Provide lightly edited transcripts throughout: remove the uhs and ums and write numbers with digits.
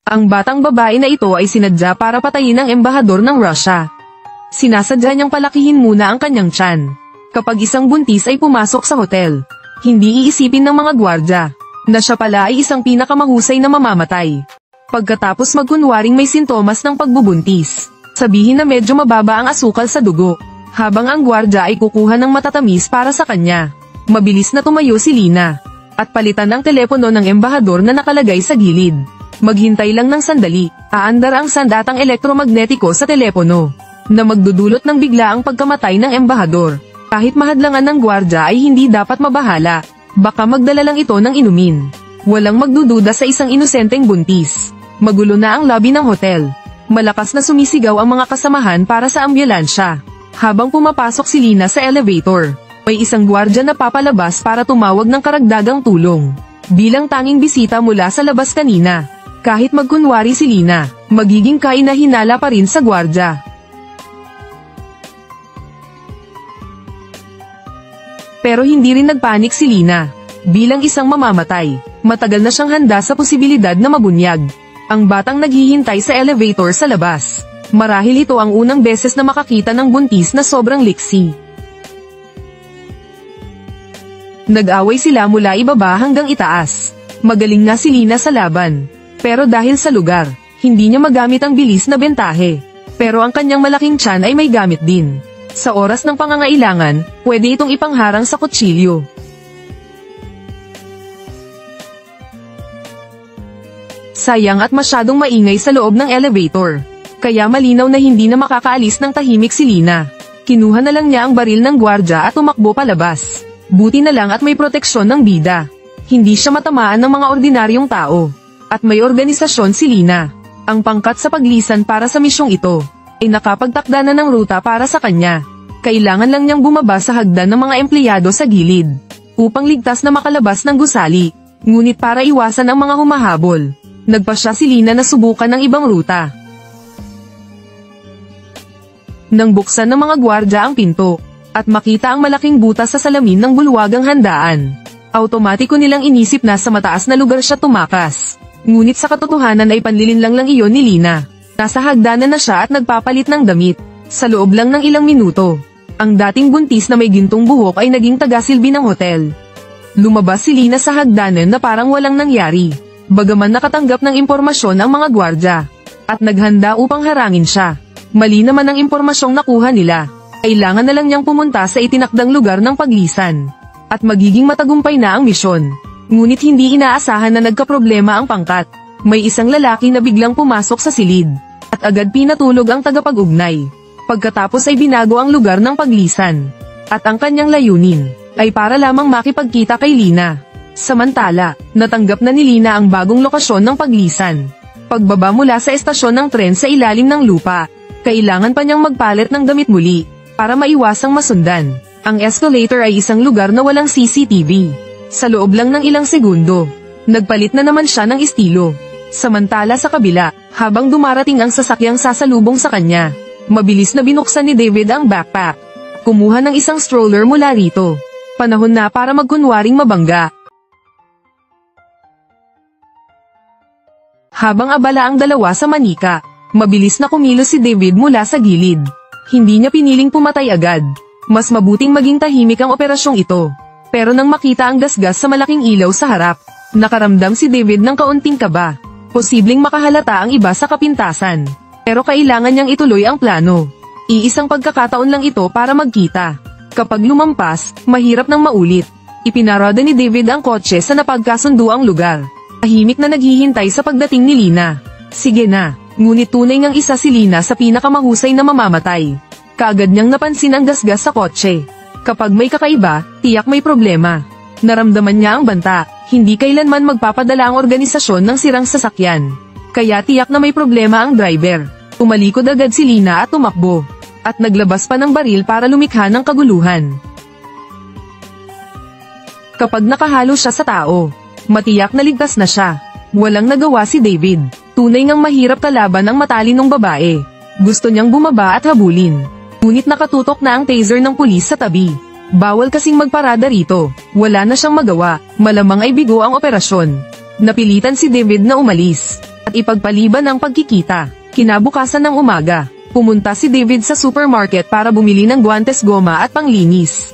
Ang batang babae na ito ay sinadya para patayin ang embahador ng Russia. Sinasadya niyang palakihin muna ang kanyang tiyan. Kapag isang buntis ay pumasok sa hotel, hindi iisipin ng mga gwardya na siya pala ay isang pinakamahusay na mamamatay. Pagkatapos magkunwaring may sintomas ng pagbubuntis, sabihin na medyo mababa ang asukal sa dugo, habang ang gwardya ay kukuha ng matatamis para sa kanya. Mabilis na tumayo si Lina, at palitan ang telepono ng embahador na nakalagay sa gilid. Maghintay lang ng sandali, aandar ang sandatang elektromagnetiko sa telepono, na magdudulot ng bigla ang pagkamatay ng embahador. Kahit mahadlangan ng gwardya ay hindi dapat mabahala, baka magdala lang ito ng inumin. Walang magdududa sa isang inosenteng buntis. Magulo na ang lobby ng hotel. Malakas na sumisigaw ang mga kasamahan para sa ambulansya. Habang pumapasok si Lina sa elevator, may isang gwardya na papalabas para tumawag ng karagdagang tulong. Bilang tanging bisita mula sa labas kanina, kahit magkunwari si Lina, magiging kainahinala pa rin sa gwardya. Pero hindi rin nagpanik si Lina. Bilang isang mamamatay, matagal na siyang handa sa posibilidad na mabunyag. Ang batang naghihintay sa elevator sa labas. Marahil ito ang unang beses na makakita ng buntis na sobrang liksi. Nag-away sila mula ibaba hanggang itaas. Magaling nga si Lina sa laban. Pero dahil sa lugar, hindi niya magamit ang bilis na bentahe. Pero ang kanyang malaking tiyan ay may gamit din. Sa oras ng pangangailangan, pwede itong ipangharang sa kutsilyo. Sayang at masyadong maingay sa loob ng elevator. Kaya malinaw na hindi na makakaalis ng tahimik si Lina. Kinuha na lang niya ang baril ng gwardya at tumakbo palabas. Buti na lang at may proteksyon ng bida. Hindi siya matamaan ng mga ordinaryong tao. At may organisasyon si Lina. Ang pangkat sa paglisan para sa misyong ito ay nakapagtakda na ng ruta para sa kanya. Kailangan lang niyang bumaba sa hagdan ng mga empleyado sa gilid upang ligtas na makalabas ng gusali. Ngunit para iwasan ang mga humahabol, nagpasya si Lina na subukan ng ibang ruta. Nang buksan ng mga gwardya ang pinto, at makita ang malaking butas sa salamin ng bulwagang handaan, automatiko nilang inisip na sa mataas na lugar siya tumakas. Ngunit sa katotohanan ay panlilinlang lang iyon ni Lina. Nasa hagdanan na siya at nagpapalit ng damit. Sa loob lang ng ilang minuto, ang dating buntis na may gintong buhok ay naging tagasilbi ng hotel. Lumabas si Lina sa hagdanan na parang walang nangyari, bagaman nakatanggap ng impormasyon ang mga gwardya, at naghanda upang harangin siya. Mali naman ang impormasyong nakuha nila. Kailangan na lang niyang pumunta sa itinakdang lugar ng paglisan, at magiging matagumpay na ang misyon. Ngunit hindi inaasahan na nagkaproblema ang pangkat. May isang lalaki na biglang pumasok sa silid, at agad pinatulog ang tagapag-ugnay. Pagkatapos ay binago ang lugar ng paglisan, at ang kanyang layunin ay para lamang makipagkita kay Lina. Samantala, natanggap na ni Lina ang bagong lokasyon ng paglisan. Pagbaba mula sa estasyon ng tren sa ilalim ng lupa, kailangan pa niyang magpalit ng damit muli, para maiwasang masundan. Ang escalator ay isang lugar na walang CCTV. Sa loob lang ng ilang segundo, nagpalit na naman siya ng estilo. Samantala sa kabila, habang dumarating ang sasakyang sasalubong sa kanya, mabilis na binuksan ni David ang backpack. Kumuha ng isang stroller mula rito. Panahon na para magkunwaring mabangga. Habang abala ang dalawa sa manika, mabilis na kumilos si David mula sa gilid. Hindi niya piniling pumatay agad. Mas mabuting maging tahimik ang operasyong ito. Pero nang makita ang gasgas sa malaking ilaw sa harap, nakaramdam si David ng kaunting kaba. Posibleng makahalata ang iba sa kapintasan. Pero kailangan niyang ituloy ang plano. Iisang pagkakataon lang ito para magkita. Kapag lumampas, mahirap nang maulit. Ipinarada ni David ang kotse sa napagkasundo ang lugar. Tahimik na naghihintay sa pagdating ni Lina. Sige na, ngunit tunay ngang isa si Lina sa pinakamahusay na mamamatay. Kaagad niyang napansin ang gasgas sa kotse. Kapag may kakaiba, tiyak may problema. Naramdaman niya ang banta, hindi kailanman magpapadala ang organisasyon ng sirang sasakyan. Kaya tiyak na may problema ang driver. Tumalikod agad si Lina at tumakbo. At naglabas pa ng baril para lumikha ng kaguluhan. Kapag nakahalo siya sa tao, matiyak na ligtas na siya. Walang nagawa si David. Tunay ngang mahirap kalaban ang matalinong babae. Gusto niyang bumaba at habulin. Ngunit nakatutok na ang taser ng pulis sa tabi. Bawal kasing magparada rito. Wala na siyang magawa. Malamang ay bigo ang operasyon. Napilitan si David na umalis. At ipagpaliban ang pagkikita. Kinabukasan ng umaga, pumunta si David sa supermarket para bumili ng guantes goma at panglinis.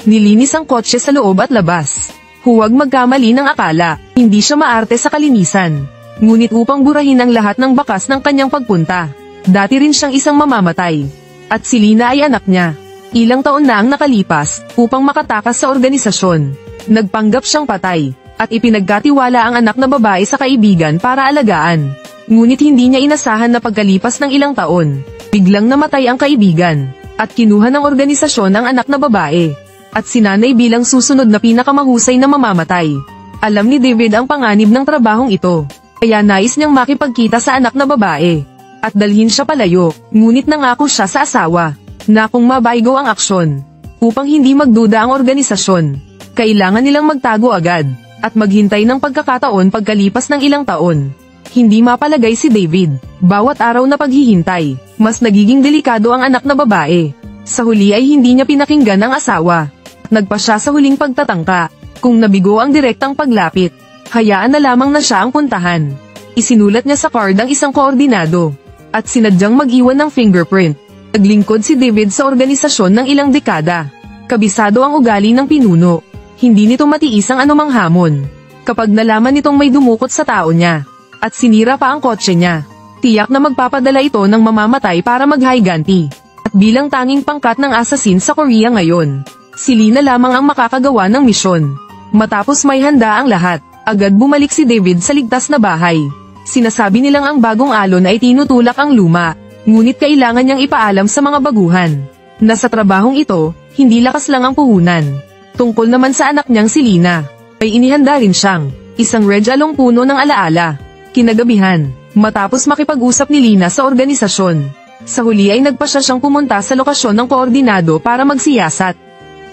Nilinis ang kotse sa loob at labas. Huwag magkamali ng akala, hindi siya maarte sa kalinisan. Ngunit upang burahin ang lahat ng bakas ng kanyang pagpunta, dati rin siyang isang mamamatay. At si Lina ay anak niya. Ilang taon na ang nakalipas, upang makatakas sa organisasyon. Nagpanggap siyang patay, at ipinagkatiwala ang anak na babae sa kaibigan para alagaan. Ngunit hindi niya inasahan na pagkalipas ng ilang taon, biglang namatay ang kaibigan, at kinuha ng organisasyon ang anak na babae, at sinanay bilang susunod na pinakamahusay na mamamatay. Alam ni David ang panganib ng trabahong ito, kaya nais niyang makipagkita sa anak na babae, at dalhin siya palayo, ngunit nangako siya sa asawa, na kung mabaygo ang aksyon, upang hindi magduda ang organisasyon, kailangan nilang magtago agad, at maghintay ng pagkakataon pagkalipas ng ilang taon. Hindi mapalagay si David, bawat araw na paghihintay, mas nagiging delikado ang anak na babae. Sa huli ay hindi niya pinakinggan ang asawa. Nagpa siya sa huling pagtatangka, kung nabigo ang direktang paglapit, hayaan na lamang na siya ang puntahan. Isinulat niya sa card ang isang koordinado, at sinadyang mag-iwan ng fingerprint. Naglingkod si David sa organisasyon ng ilang dekada. Kabisado ang ugali ng pinuno. Hindi nito matiis ang anumang hamon. Kapag nalaman nitong may dumukot sa tao niya, at sinira pa ang kotse niya, tiyak na magpapadala ito ng mamamatay para maghiganti. At bilang tanging pangkat ng assassin sa Korea ngayon, si Lina lamang ang makakagawa ng misyon. Matapos may handa ang lahat, agad bumalik si David sa ligtas na bahay. Sinasabi nilang ang bagong alon ay tinutulak ang luma, ngunit kailangan niyang ipaalam sa mga baguhan na sa trabahong ito, hindi lakas lang ang puhunan. Tungkol naman sa anak niyang si Lina, may inihanda rin siyang isang redyalong puno ng alaala. Kinagabihan, matapos makipag-usap ni Lina sa organisasyon, sa huli ay nagpasya siyang pumunta sa lokasyon ng koordinado para magsiyasat.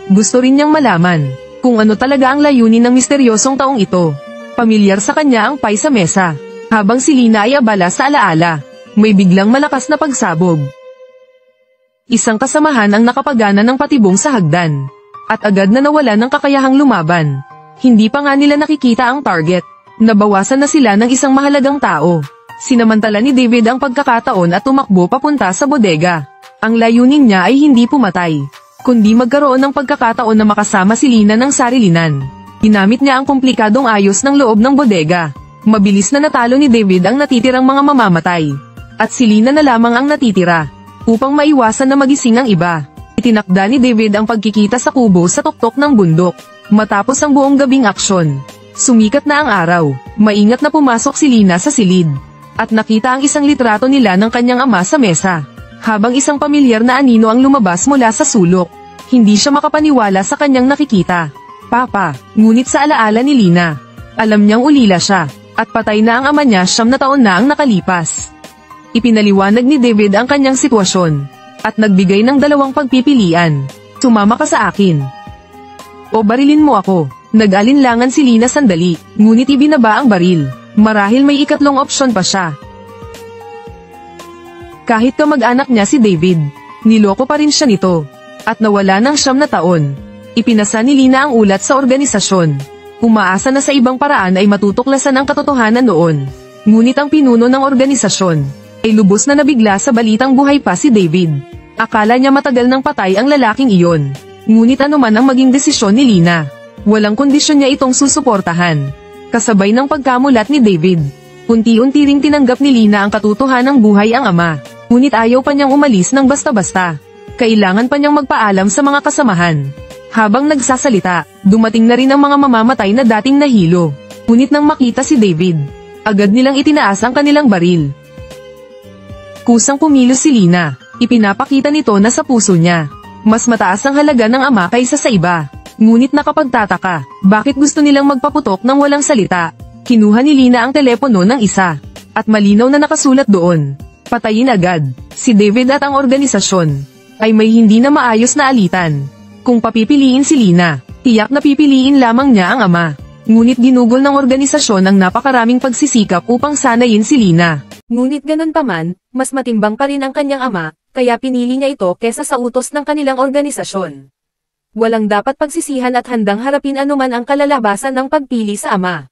Gusto rin niyang malaman kung ano talaga ang layunin ng misteryosong taong ito. Pamilyar sa kanya ang pay sa mesa. Habang si Lina ay abala sa alaala, may biglang malakas na pagsabog. Isang kasamahan ang nakapagana ng patibong sa hagdan, at agad na nawala ng kakayahang lumaban. Hindi pa nga nila nakikita ang target. Nabawasan na sila ng isang mahalagang tao. Sinamantala ni David ang pagkakataon at tumakbo papunta sa bodega. Ang layunin niya ay hindi pumatay, kundi magkaroon ng pagkakataon na makasama si Lina ng sarilinan. Ginamit niya ang komplikadong ayos ng loob ng bodega. Mabilis na natalo ni David ang natitirang mga mamamatay, at si Lina na lamang ang natitira. Upang maiwasan na magising ang iba, itinakda ni David ang pagkikita sa kubo sa tuktok ng bundok. Matapos ang buong gabing aksyon, sumikat na ang araw. Maingat na pumasok si Lina sa silid, at nakita ang isang litrato nila ng kanyang ama sa mesa. Habang isang pamilyar na anino ang lumabas mula sa sulok, hindi siya makapaniwala sa kanyang nakikita. Papa, ngunit sa alaala ni Lina, alam niyang ulila siya, at patay na ang ama niya 9 na taon na ang nakalipas. Ipinaliwanag ni David ang kanyang sitwasyon, at nagbigay ng 2 pagpipilian. Sumama ka sa akin, o barilin mo ako. Nag-alinlangan si Lina sandali, ngunit ibinaba ang baril. Marahil may ikatlong opsyon pa siya. Kahit kamag-anak niya si David, niloko pa rin siya nito, at nawala ng 9 na taon. Ipinasa ni Lina ang ulat sa organisasyon. Umaasa na sa ibang paraan ay matutuklasan ang katotohanan noon. Ngunit ang pinuno ng organisasyon ay lubos na nabigla sa balitang buhay pa si David. Akala niya matagal nang patay ang lalaking iyon. Ngunit anuman ang maging desisyon ni Lina, walang kondisyon niya itong susuportahan. Kasabay ng pagkamulat ni David, unti-unti ring tinanggap ni Lina ang katotohanang buhay ang ama. Ngunit ayaw pa niyang umalis ng basta-basta. Kailangan pa niyang magpaalam sa mga kasamahan. Habang nagsasalita, dumating na rin ang mga mamamatay na dating nahilo. Ngunit nang makita si David, agad nilang itinaas ang kanilang baril. Kusang kumilos si Lina. Ipinapakita nito na sa puso niya, mas mataas ang halaga ng ama kaysa sa iba. Ngunit nakapagtataka, bakit gusto nilang magpaputok ng walang salita? Kinuha ni Lina ang telepono ng isa, at malinaw na nakasulat doon, patayin agad. Si David at ang organisasyon ay may hindi na maayos na alitan. Kung papipiliin si Lina, tiyak na pipiliin lamang niya ang ama. Ngunit ginugol ng organisasyon ang napakaraming pagsisikap upang sanayin si Lina. Ngunit ganun pa man, mas matimbang pa rin ang kanyang ama, kaya pinili niya ito kesa sa utos ng kanilang organisasyon. Walang dapat pagsisihan at handang harapin anuman ang kalalabasan ng pagpili sa ama.